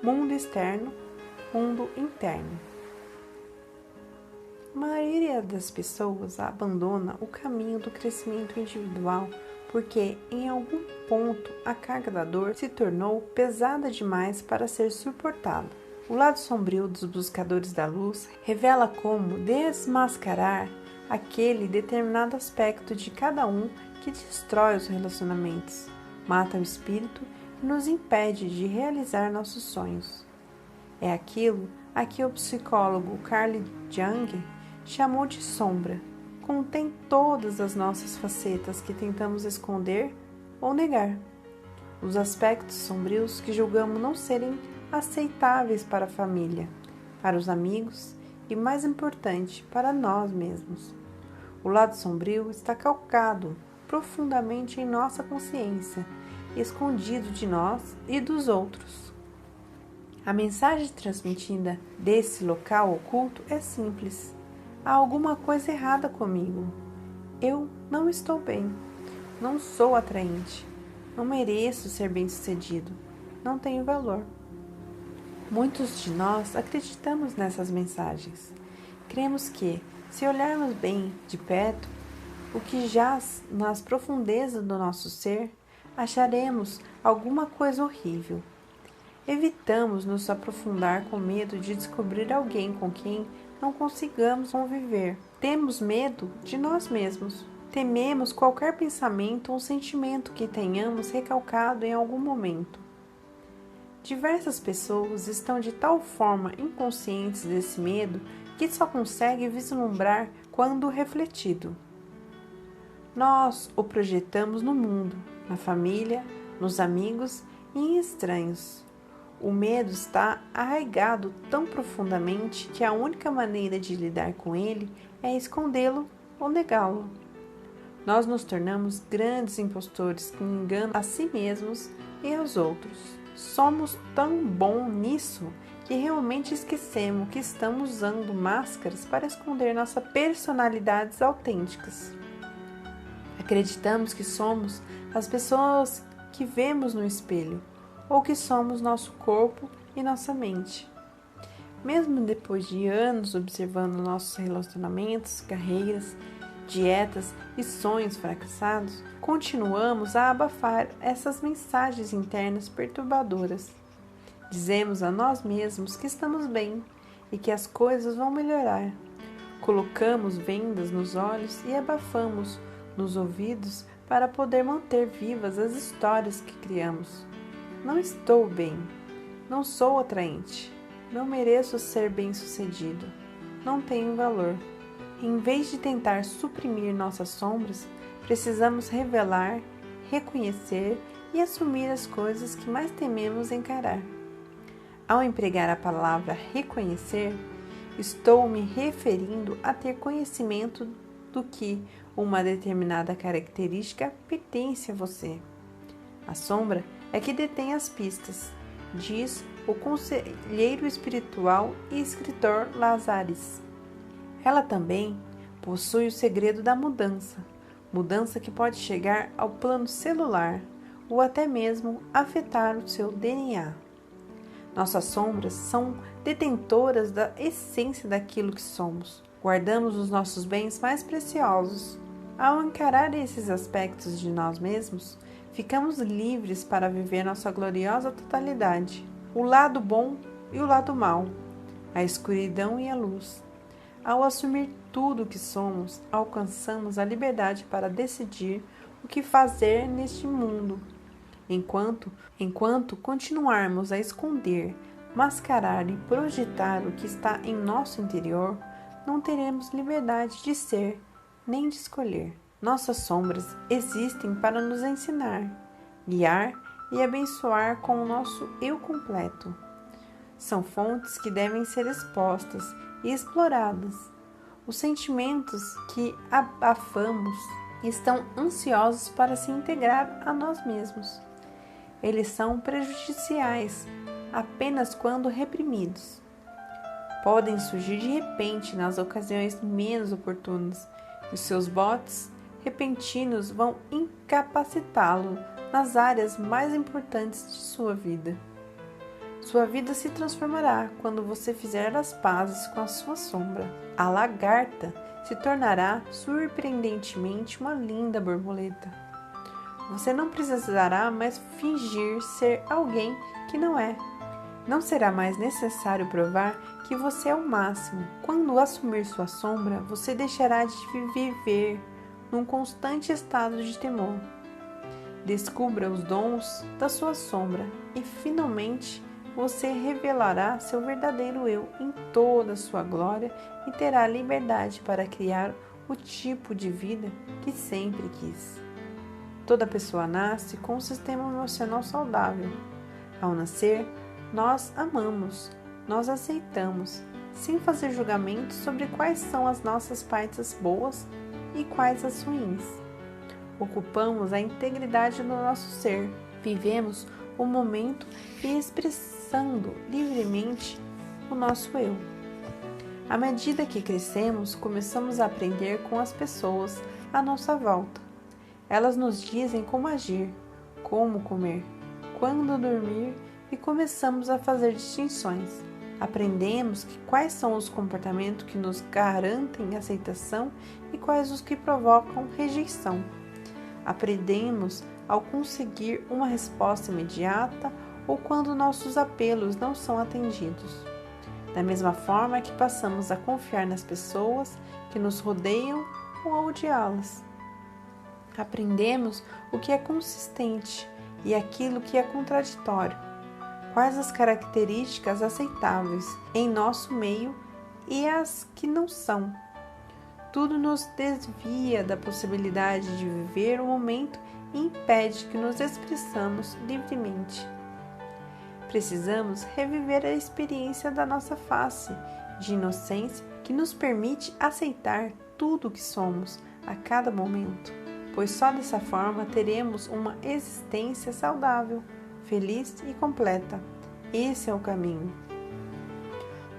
mundo externo, mundo interno. A maioria das pessoas abandona o caminho do crescimento individual porque, em algum ponto, a carga da dor se tornou pesada demais para ser suportada. O lado sombrio dos buscadores da luz revela como desmascarar aquele determinado aspecto de cada um que destrói os relacionamentos, mata o espírito e nos impede de realizar nossos sonhos. É aquilo a que o psicólogo Carl Jung chamou de sombra. Contém todas as nossas facetas que tentamos esconder ou negar. Os aspectos sombrios que julgamos não serem aceitáveis para a família, para os amigos e, mais importante, para nós mesmos. O lado sombrio está calcado profundamente em nossa consciência, escondido de nós e dos outros. A mensagem transmitida desse local oculto é simples. Há alguma coisa errada comigo. Eu não estou bem. Não sou atraente. Não mereço ser bem-sucedido. Não tenho valor. Muitos de nós acreditamos nessas mensagens. Cremos que, se olharmos bem de perto, o que jaz nas profundezas do nosso ser, acharemos alguma coisa horrível. Evitamos nos aprofundar com medo de descobrir alguém com quem não consigamos conviver. Temos medo de nós mesmos. Tememos qualquer pensamento ou sentimento que tenhamos recalcado em algum momento. Diversas pessoas estão de tal forma inconscientes desse medo que só conseguem vislumbrar quando refletido. Nós o projetamos no mundo, na família, nos amigos e em estranhos. O medo está arraigado tão profundamente que a única maneira de lidar com ele é escondê-lo ou negá-lo. Nós nos tornamos grandes impostores que enganam a si mesmos e aos outros. Somos tão bons nisso que realmente esquecemos que estamos usando máscaras para esconder nossas personalidades autênticas. Acreditamos que somos as pessoas que vemos no espelho, ou que somos nosso corpo e nossa mente. Mesmo depois de anos observando nossos relacionamentos, carreiras, dietas e sonhos fracassados, continuamos a abafar essas mensagens internas perturbadoras. Dizemos a nós mesmos que estamos bem e que as coisas vão melhorar. Colocamos vendas nos olhos e abafamos nos ouvidos para poder manter vivas as histórias que criamos. Não estou bem, não sou atraente, não mereço ser bem-sucedido, não tenho valor. Em vez de tentar suprimir nossas sombras, precisamos revelar, reconhecer e assumir as coisas que mais tememos encarar. Ao empregar a palavra reconhecer, estou me referindo a ter conhecimento do que uma determinada característica pertence a você. A sombra é que detém as pistas, diz o conselheiro espiritual e escritor Lazaris. Ela também possui o segredo da mudança, mudança que pode chegar ao plano celular ou até mesmo afetar o seu DNA. Nossas sombras são detentoras da essência daquilo que somos. Guardamos os nossos bens mais preciosos. Ao encarar esses aspectos de nós mesmos, ficamos livres para viver nossa gloriosa totalidade, o lado bom e o lado mau, a escuridão e a luz. Ao assumir tudo o que somos, alcançamos a liberdade para decidir o que fazer neste mundo. Enquanto continuarmos a esconder, mascarar e projetar o que está em nosso interior, não teremos liberdade de ser nem de escolher. Nossas sombras existem para nos ensinar, guiar e abençoar com o nosso eu completo. São fontes que devem ser expostas e exploradas. Os sentimentos que abafamos estão ansiosos para se integrar a nós mesmos. Eles são prejudiciais apenas quando reprimidos. Podem surgir de repente nas ocasiões menos oportunas e seus botes repentinos vão incapacitá-lo nas áreas mais importantes de sua vida. Sua vida se transformará quando você fizer as pazes com a sua sombra. A lagarta se tornará surpreendentemente uma linda borboleta. Você não precisará mais fingir ser alguém que não é. Não será mais necessário provar que você é o máximo. Quando assumir sua sombra, você deixará de viver num constante estado de temor. Descubra os dons da sua sombra e, finalmente, você revelará seu verdadeiro eu em toda a sua glória e terá liberdade para criar o tipo de vida que sempre quis. Toda pessoa nasce com um sistema emocional saudável. Ao nascer, nós amamos, nós aceitamos, sem fazer julgamentos sobre quais são as nossas partes boas e quais as ruins. Ocupamos a integridade do nosso ser, vivemos o momento e expressando livremente o nosso eu. À medida que crescemos, começamos a aprender com as pessoas à nossa volta. Elas nos dizem como agir, como comer, quando dormir e começamos a fazer distinções. Aprendemos quais são os comportamentos que nos garantem aceitação e quais os que provocam rejeição. Aprendemos ao conseguir uma resposta imediata ou quando nossos apelos não são atendidos. Da mesma forma que passamos a confiar nas pessoas que nos rodeiam ou a odiá-las. Aprendemos o que é consistente e aquilo que é contraditório, quais as características aceitáveis em nosso meio e as que não são. Tudo nos desvia da possibilidade de viver o momento e impede que nos expressamos livremente. Precisamos reviver a experiência da nossa face de inocência que nos permite aceitar tudo o que somos a cada momento, pois só dessa forma teremos uma existência saudável, feliz e completa. Esse é o caminho.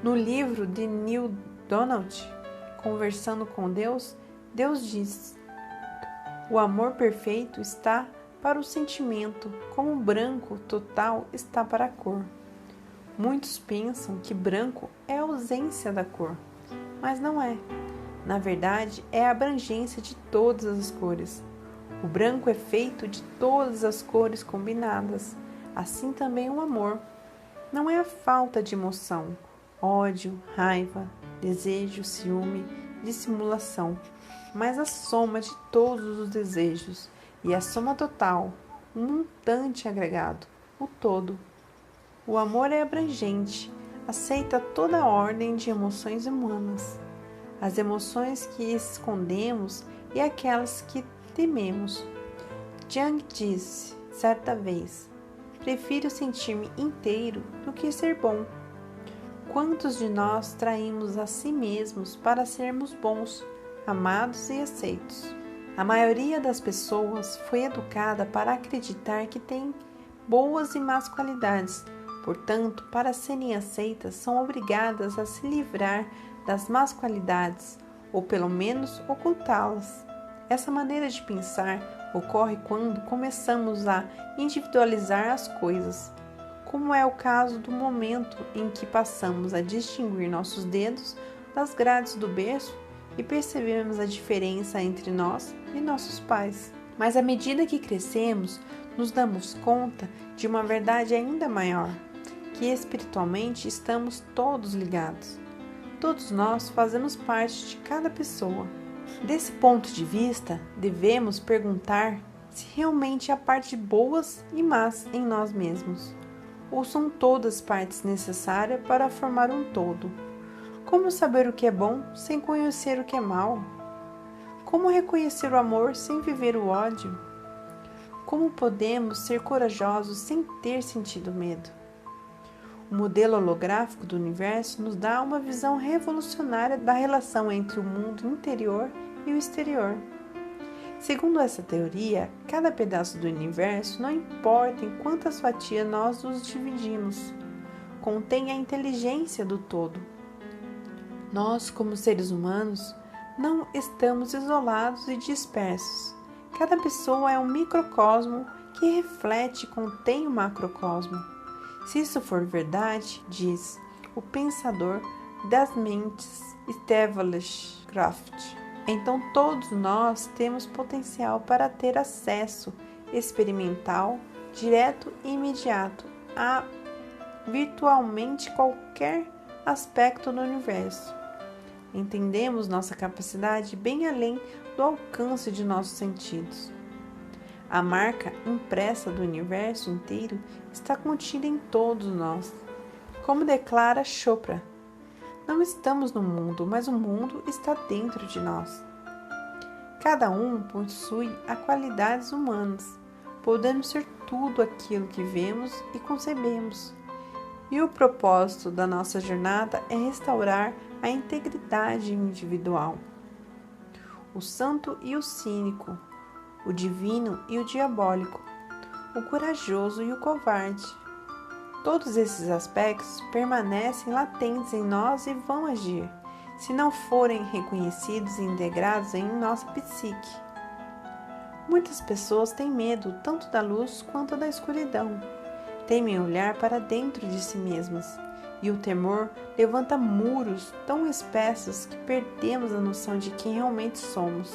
No livro de Neil Donald, Conversando com Deus, Deus diz: o amor perfeito está para o sentimento, como o branco total está para a cor. Muitos pensam que branco é a ausência da cor, mas não é. Na verdade, é a abrangência de todas as cores. O branco é feito de todas as cores combinadas. Assim também o amor. Não é a falta de emoção, ódio, raiva, desejo, ciúme, dissimulação, mas a soma de todos os desejos e a soma total, um montante agregado, o todo. O amor é abrangente, aceita toda a ordem de emoções humanas, as emoções que escondemos e aquelas que tememos. Jung disse, certa vez, prefiro sentir-me inteiro do que ser bom. Quantos de nós traímos a si mesmos para sermos bons, amados e aceitos? A maioria das pessoas foi educada para acreditar que tem boas e más qualidades. Portanto, para serem aceitas, são obrigadas a se livrar das más qualidades, ou pelo menos ocultá-las. Essa maneira de pensar ocorre quando começamos a individualizar as coisas, como é o caso do momento em que passamos a distinguir nossos dedos das grades do berço e percebemos a diferença entre nós e nossos pais. Mas à medida que crescemos, nos damos conta de uma verdade ainda maior, que espiritualmente estamos todos ligados. Todos nós fazemos parte de cada pessoa. Desse ponto de vista, devemos perguntar se realmente há partes boas e más em nós mesmos, ou são todas partes necessárias para formar um todo. Como saber o que é bom sem conhecer o que é mal? Como reconhecer o amor sem viver o ódio? Como podemos ser corajosos sem ter sentido medo? O modelo holográfico do universo nos dá uma visão revolucionária da relação entre o mundo interior e o exterior. Segundo essa teoria, cada pedaço do universo, não importa em quantas fatias nós os dividimos, contém a inteligência do todo. Nós, como seres humanos, não estamos isolados e dispersos. Cada pessoa é um microcosmo que reflete e contém o macrocosmo. Se isso for verdade, diz o pensador das mentes Stevlich Kraft, então todos nós temos potencial para ter acesso experimental, direto e imediato a virtualmente qualquer aspecto do universo. Entendemos nossa capacidade bem além do alcance de nossos sentidos. A marca impressa do universo inteiro está contida em todos nós. Como declara Chopra, não estamos no mundo, mas o mundo está dentro de nós. Cada um possui as qualidades humanas. Podemos ser tudo aquilo que vemos e concebemos. E o propósito da nossa jornada é restaurar a integridade individual. O santo e o cínico, o divino e o diabólico, o corajoso e o covarde. Todos esses aspectos permanecem latentes em nós e vão agir, se não forem reconhecidos e integrados em nossa psique. Muitas pessoas têm medo tanto da luz quanto da escuridão. Temem olhar para dentro de si mesmas, e o temor levanta muros tão espessos que perdemos a noção de quem realmente somos.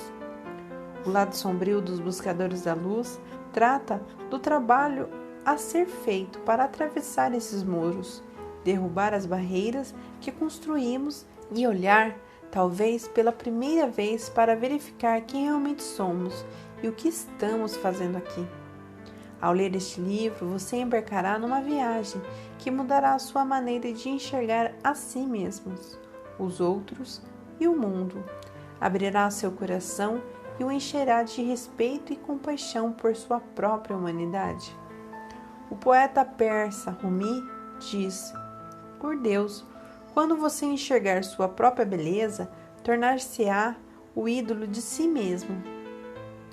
O lado sombrio dos buscadores da luz trata do trabalho a ser feito para atravessar esses muros, derrubar as barreiras que construímos e olhar, talvez pela primeira vez, para verificar quem realmente somos e o que estamos fazendo aqui. Ao ler este livro, você embarcará numa viagem que mudará a sua maneira de enxergar a si mesmos, os outros e o mundo. Abrirá seu coração e o encherá de respeito e compaixão por sua própria humanidade. O poeta persa Rumi diz: por Deus, quando você enxergar sua própria beleza, tornar-se-á o ídolo de si mesmo.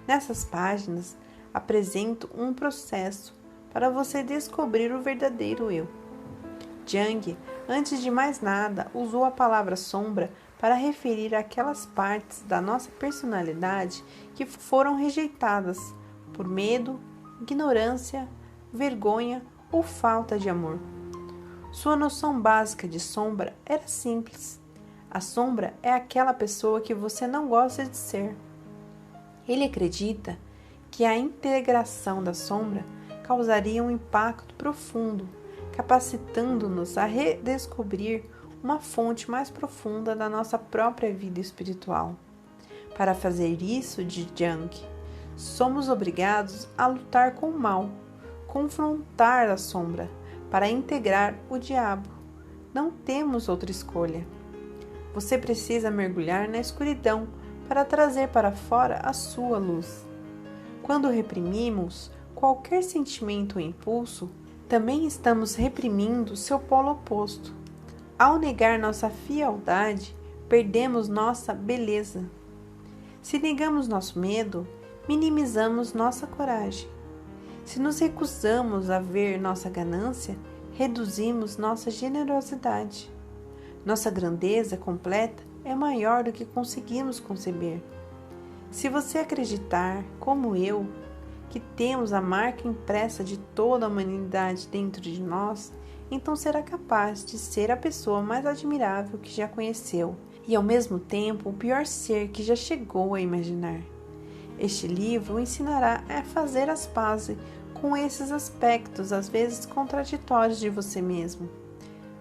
Nessas páginas, apresento um processo para você descobrir o verdadeiro eu. Jung, antes de mais nada, usou a palavra sombra para referir aquelas partes da nossa personalidade que foram rejeitadas por medo, ignorância, vergonha ou falta de amor. Sua noção básica de sombra era simples. A sombra é aquela pessoa que você não gosta de ser. Ele acredita que a integração da sombra causaria um impacto profundo, capacitando-nos a redescobrir uma fonte mais profunda da nossa própria vida espiritual. Para fazer isso, diz Jung, somos obrigados a lutar com o mal, confrontar a sombra, para integrar o diabo. Não temos outra escolha. Você precisa mergulhar na escuridão para trazer para fora a sua luz. Quando reprimimos qualquer sentimento ou impulso, também estamos reprimindo seu polo oposto. Ao negar nossa frialdade, perdemos nossa beleza. Se negamos nosso medo, minimizamos nossa coragem. Se nos recusamos a ver nossa ganância, reduzimos nossa generosidade. Nossa grandeza completa é maior do que conseguimos conceber. Se você acreditar, como eu, que temos a marca impressa de toda a humanidade dentro de nós, então será capaz de ser a pessoa mais admirável que já conheceu e, ao mesmo tempo, o pior ser que já chegou a imaginar. Este livro o ensinará a fazer as pazes com esses aspectos, às vezes contraditórios, de você mesmo.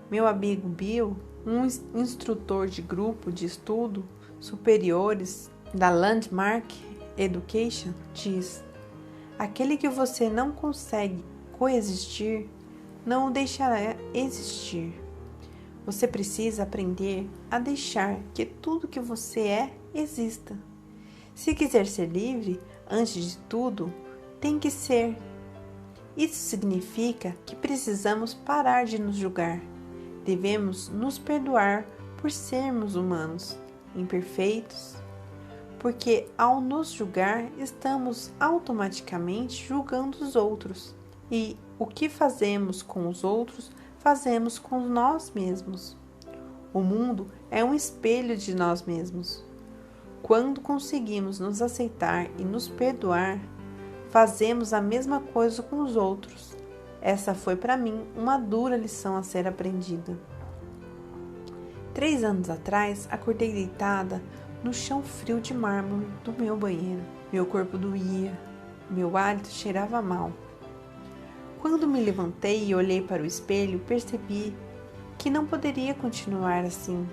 Meu amigo Bill, um instrutor de grupo de estudo superiores da Landmark Education, diz: aquele que você não consegue coexistir, não o deixará existir. Você precisa aprender a deixar que tudo que você é exista. Se quiser ser livre, antes de tudo, tem que ser. Isso significa que precisamos parar de nos julgar. Devemos nos perdoar por sermos humanos, imperfeitos, porque ao nos julgar, estamos automaticamente julgando os outros. E o que fazemos com os outros, fazemos com nós mesmos. O mundo é um espelho de nós mesmos. Quando conseguimos nos aceitar e nos perdoar, fazemos a mesma coisa com os outros. Essa foi para mim uma dura lição a ser aprendida. 3 anos atrás, acordei deitada no chão frio de mármore do meu banheiro. Meu corpo doía, meu hálito cheirava mal. Quando me levantei e olhei para o espelho, percebi que não poderia continuar assim.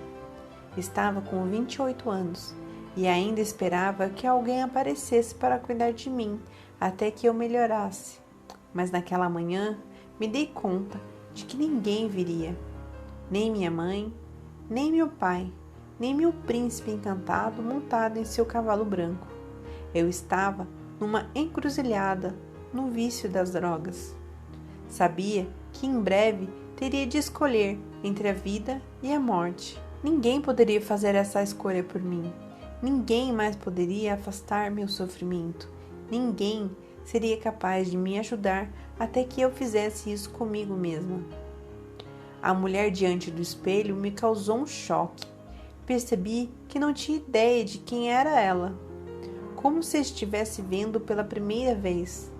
Estava com 28 anos e ainda esperava que alguém aparecesse para cuidar de mim até que eu melhorasse. Mas naquela manhã me dei conta de que ninguém viria, nem minha mãe, nem meu pai, nem meu príncipe encantado montado em seu cavalo branco. Eu estava numa encruzilhada no vício das drogas. Sabia que em breve teria de escolher entre a vida e a morte. Ninguém poderia fazer essa escolha por mim. Ninguém mais poderia afastar meu sofrimento. Ninguém seria capaz de me ajudar até que eu fizesse isso comigo mesma. A mulher diante do espelho me causou um choque. Percebi que não tinha ideia de quem era ela, como se estivesse vendo pela primeira vez.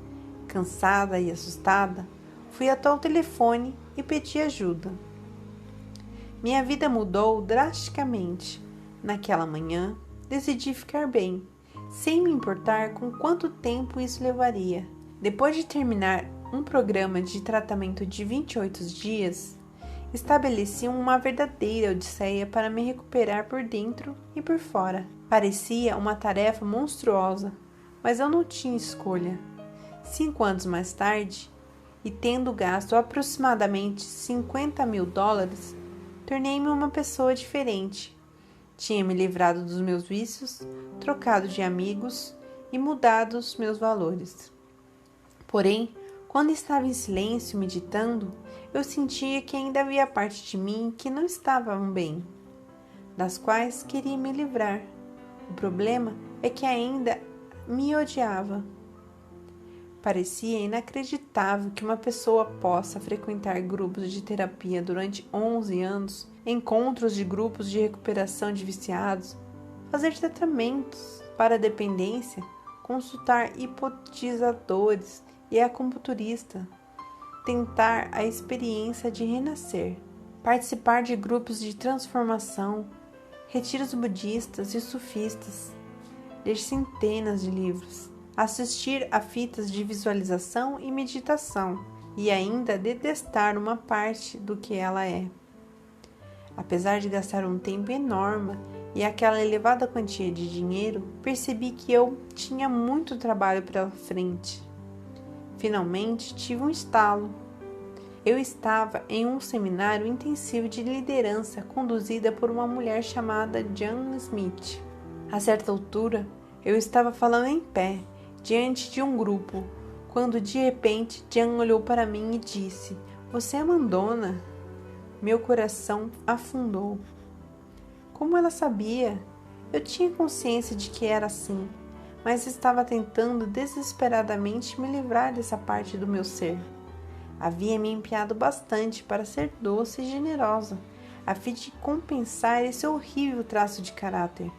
Cansada e assustada, fui até o telefone e pedi ajuda. Minha vida mudou drasticamente. Naquela manhã, decidi ficar bem, sem me importar com quanto tempo isso levaria. Depois de terminar um programa de tratamento de 28 dias, estabeleci uma verdadeira odisseia para me recuperar por dentro e por fora. Parecia uma tarefa monstruosa, mas eu não tinha escolha. 5 anos mais tarde, e tendo gasto aproximadamente $50.000, tornei-me uma pessoa diferente. Tinha me livrado dos meus vícios, trocado de amigos e mudado os meus valores. Porém, quando estava em silêncio meditando, eu sentia que ainda havia parte de mim que não estavam bem, das quais queria me livrar. O problema é que ainda me odiava. Parecia inacreditável que uma pessoa possa frequentar grupos de terapia durante 11 anos, encontros de grupos de recuperação de viciados, fazer tratamentos para a dependência, consultar hipnotizadores e acupunturista, tentar a experiência de renascer, participar de grupos de transformação, retiros budistas e sufistas, ler centenas de livros, assistir a fitas de visualização e meditação e ainda detestar uma parte do que ela é. Apesar de gastar um tempo enorme e aquela elevada quantia de dinheiro, percebi que eu tinha muito trabalho pela frente. Finalmente tive um estalo. Eu estava em um seminário intensivo de liderança conduzida por uma mulher chamada Jan Smith. A certa altura, eu estava falando em pé, diante de um grupo, quando de repente Jan olhou para mim e disse: "Você é Madonna?" Meu coração afundou. Como ela sabia? Eu tinha consciência de que era assim, mas estava tentando desesperadamente me livrar dessa parte do meu ser. Havia me empenhado bastante para ser doce e generosa, a fim de compensar esse horrível traço de caráter.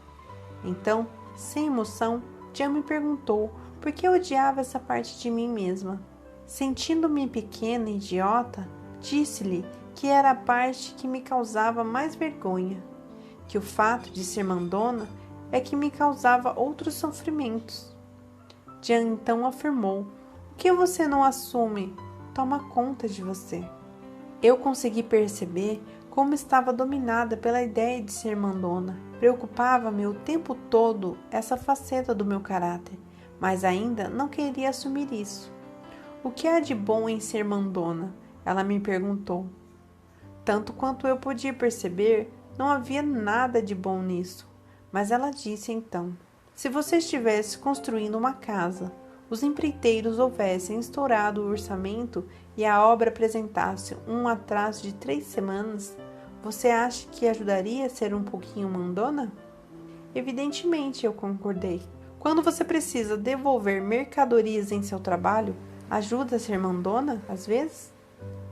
Então, sem emoção, Jan me perguntou por que eu odiava essa parte de mim mesma. Sentindo-me pequena e idiota, disse-lhe que era a parte que me causava mais vergonha, que o fato de ser Madonna é que me causava outros sofrimentos. Jan então afirmou: "O que você não assume toma conta de você." Eu consegui perceber como estava dominada pela ideia de ser Madonna. Preocupava-me o tempo todo essa faceta do meu caráter, mas ainda não queria assumir isso. "O que há de bom em ser Madonna?" ela me perguntou. Tanto quanto eu podia perceber, não havia nada de bom nisso. Mas ela disse então: "Se você estivesse construindo uma casa, os empreiteiros houvessem estourado o orçamento e a obra apresentasse um atraso de 3 semanas, você acha que ajudaria a ser um pouquinho Madonna?" Evidentemente, eu concordei. Quando você precisa devolver mercadorias em seu trabalho, ajuda a ser Madonna, às vezes?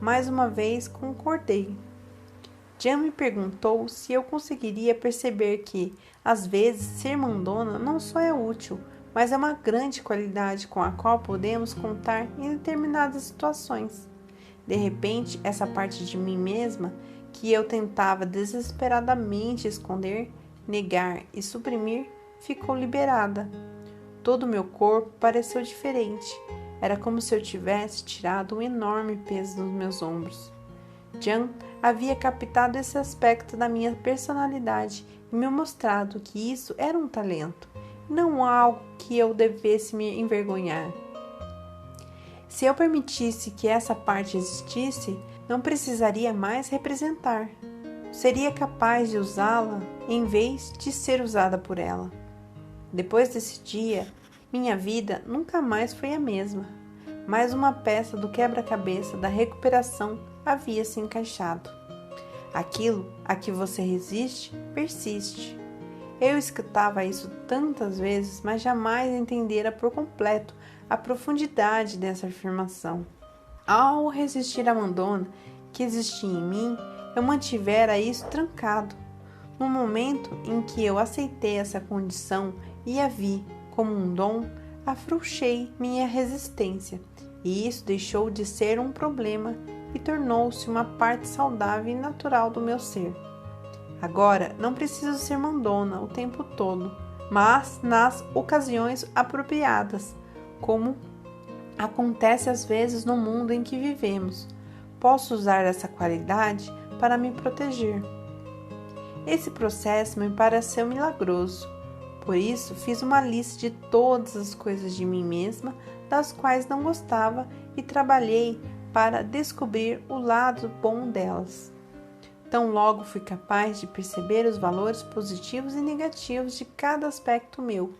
Mais uma vez, concordei. Jan me perguntou se eu conseguiria perceber que, às vezes, ser Madonna não só é útil, mas é uma grande qualidade com a qual podemos contar em determinadas situações. De repente, essa parte de mim mesma que eu tentava desesperadamente esconder, negar e suprimir, ficou liberada. Todo o meu corpo pareceu diferente. Era como se eu tivesse tirado um enorme peso dos meus ombros. Jan havia captado esse aspecto da minha personalidade e me mostrado que isso era um talento, não algo que eu devesse me envergonhar. Se eu permitisse que essa parte existisse, não precisaria mais representar. Seria capaz de usá-la em vez de ser usada por ela. Depois desse dia, minha vida nunca mais foi a mesma. Mais uma peça do quebra-cabeça da recuperação havia se encaixado. Aquilo a que você resiste, persiste. Eu escutava isso tantas vezes, mas jamais entendera por completo a profundidade dessa afirmação. Ao resistir à Madonna que existia em mim, eu mantivera isso trancado. No momento em que eu aceitei essa condição e a vi como um dom, afrouxei minha resistência, e isso deixou de ser um problema e tornou-se uma parte saudável e natural do meu ser. Agora, não preciso ser mandona o tempo todo, mas nas ocasiões apropriadas, como acontece às vezes no mundo em que vivemos. Posso usar essa qualidade para me proteger. Esse processo me pareceu milagroso. Por isso, fiz uma lista de todas as coisas de mim mesma das quais não gostava e trabalhei para descobrir o lado bom delas. Tão logo fui capaz de perceber os valores positivos e negativos de cada aspecto meu.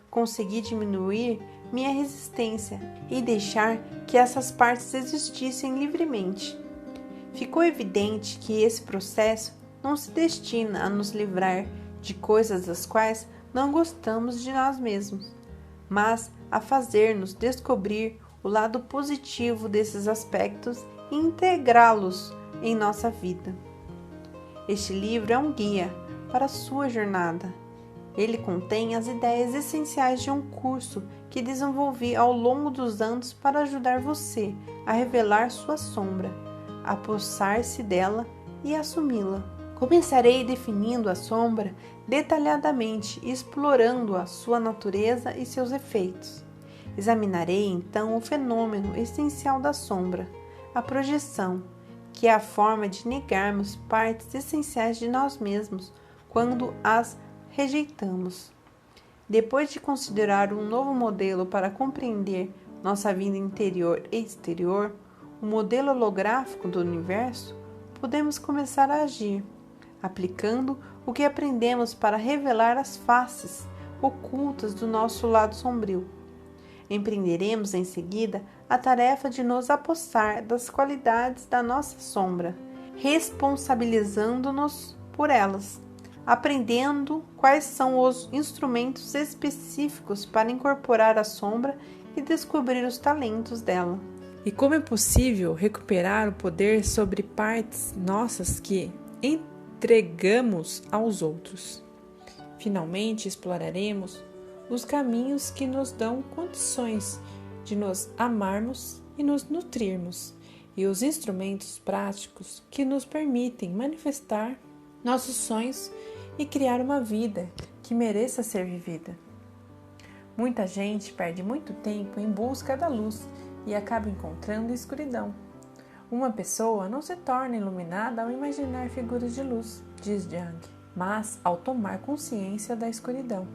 Consegui diminuir minha resistência e deixar que essas partes existissem livremente. Ficou evidente que esse processo não se destina a nos livrar de coisas das quais não gostamos de nós mesmos, mas a fazer-nos descobrir o lado positivo desses aspectos e integrá-los em nossa vida. Este livro é um guia para a sua jornada. Ele contém as ideias essenciais de um curso que desenvolvi ao longo dos anos para ajudar você a revelar sua sombra, a apossar-se dela e assumi-la. Começarei definindo a sombra detalhadamente e explorando a sua natureza e seus efeitos. Examinarei então o fenômeno essencial da sombra, a projeção, que é a forma de negarmos partes essenciais de nós mesmos quando as rejeitamos. Depois de considerar um novo modelo para compreender nossa vida interior e exterior, o modelo holográfico do universo, podemos começar a agir, aplicando o que aprendemos para revelar as faces ocultas do nosso lado sombrio. Empreenderemos em seguida a tarefa de nos apossar das qualidades da nossa sombra, responsabilizando-nos por elas, aprendendo quais são os instrumentos específicos para incorporar a sombra e descobrir os talentos dela. E como é possível recuperar o poder sobre partes nossas que entregamos aos outros. Finalmente exploraremos os caminhos que nos dão condições de nos amarmos e nos nutrirmos, e os instrumentos práticos que nos permitem manifestar nossos sonhos e criar uma vida que mereça ser vivida. Muita gente perde muito tempo em busca da luz e acaba encontrando escuridão. Uma pessoa não se torna iluminada ao imaginar figuras de luz, diz Jung, mas ao tomar consciência da escuridão.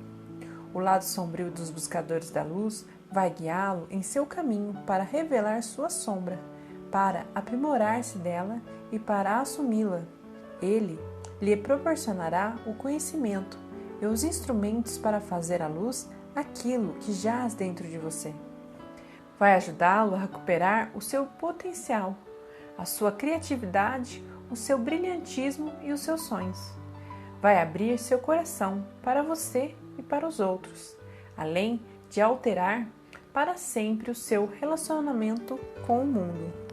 O lado sombrio dos buscadores da luz vai guiá-lo em seu caminho para revelar sua sombra, para aprimorar-se dela e para assumi-la. Ele lhe proporcionará o conhecimento e os instrumentos para fazer à luz aquilo que jaz dentro de você. Vai ajudá-lo a recuperar o seu potencial, a sua criatividade, o seu brilhantismo e os seus sonhos. Vai abrir seu coração para você e para os outros, além de alterar para sempre o seu relacionamento com o mundo.